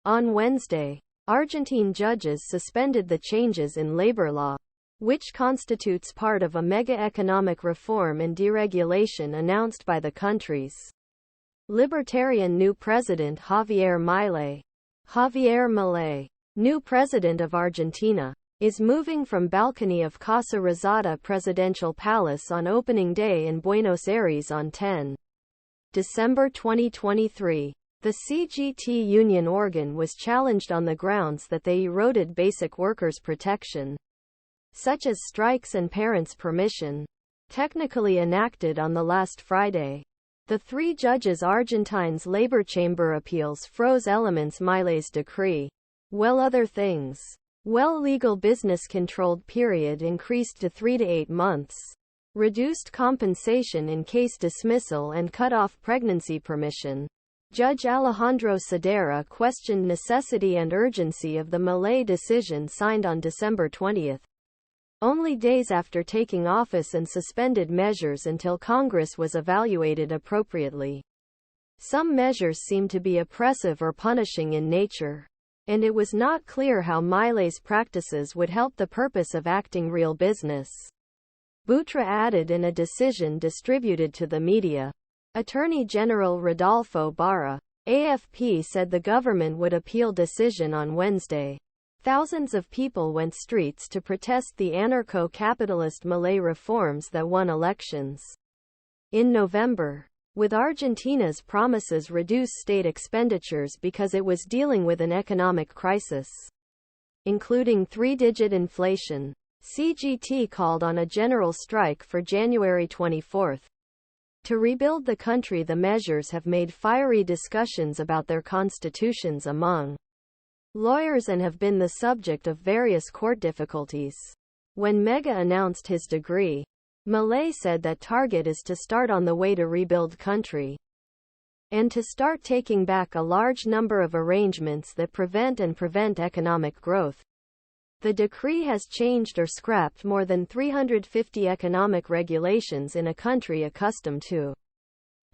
On Wednesday, Argentine judges suspended the changes in labor law, which constitutes part of a mega-economic reform and deregulation announced by the country's libertarian new president Javier Milei. Javier Milei, new president of Argentina, is moving from balcony of Casa Rosada Presidential Palace on opening day in Buenos Aires on 10 December 2023. The CGT union organ was challenged on the grounds that they eroded basic workers' protection, such as strikes and parents' permission, technically enacted on the last Friday. The three judges Argentine's labor chamber appeals froze elements Milei's decree. Other things. Legal business controlled period increased to 3 to 8 months. Reduced compensation in case dismissal and cut off pregnancy permission. Judge Alejandro Sudera questioned necessity and urgency of the Milei decision signed on December 20, only days after taking office, and suspended measures until Congress was evaluated appropriately. Some measures seemed to be oppressive or punishing in nature, and it was not clear how Milei's practices would help the purpose of acting real business. Butra added in a decision distributed to the media. Attorney General Rodolfo Barra, AFP, said the government would appeal decision on Wednesday. Thousands of people went streets to protest the Anarko-Capitalist Milei reforms that won elections in November, with Argentina's promises reduce state expenditures because it was dealing with an economic crisis, including three-digit inflation. CGT called on a general strike for January 24. To rebuild the country. The measures have made fiery discussions about their constitutions among lawyers and have been the subject of various court difficulties. When Mega announced his decree, Milei said that target is to start on the way to rebuild country and to start taking back a large number of arrangements that prevent economic growth. The decree has changed or scrapped more than 350 economic regulations in a country accustomed to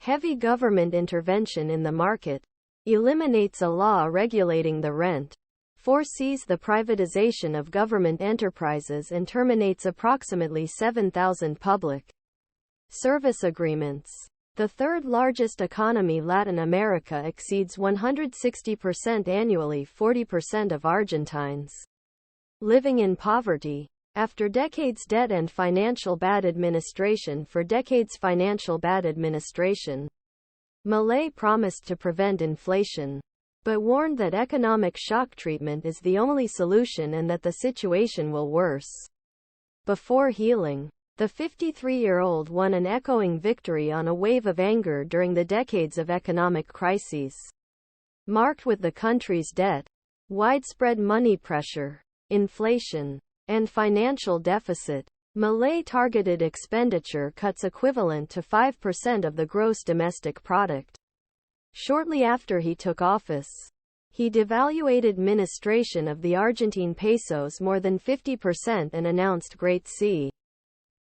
heavy government intervention in the market, eliminates a law regulating the rent, foresees the privatization of government enterprises, and terminates approximately 7,000 public service agreements. The third largest economy, Latin America, exceeds 160% annually. 40% of Argentines living in poverty. After decades debt and financial bad administration. For decades financial bad administration, Milei promised to prevent inflation, but warned that economic shock treatment is the only solution and that the situation will worse before healing. The 53-year-old won an echoing victory on a wave of anger during the decades of economic crises, marked with the country's debt, widespread money pressure, inflation, and financial deficit. Milei targeted expenditure cuts equivalent to 5% of the gross domestic product. Shortly after he took office, he devaluated ministration of the Argentine pesos more than 50% and announced Great C.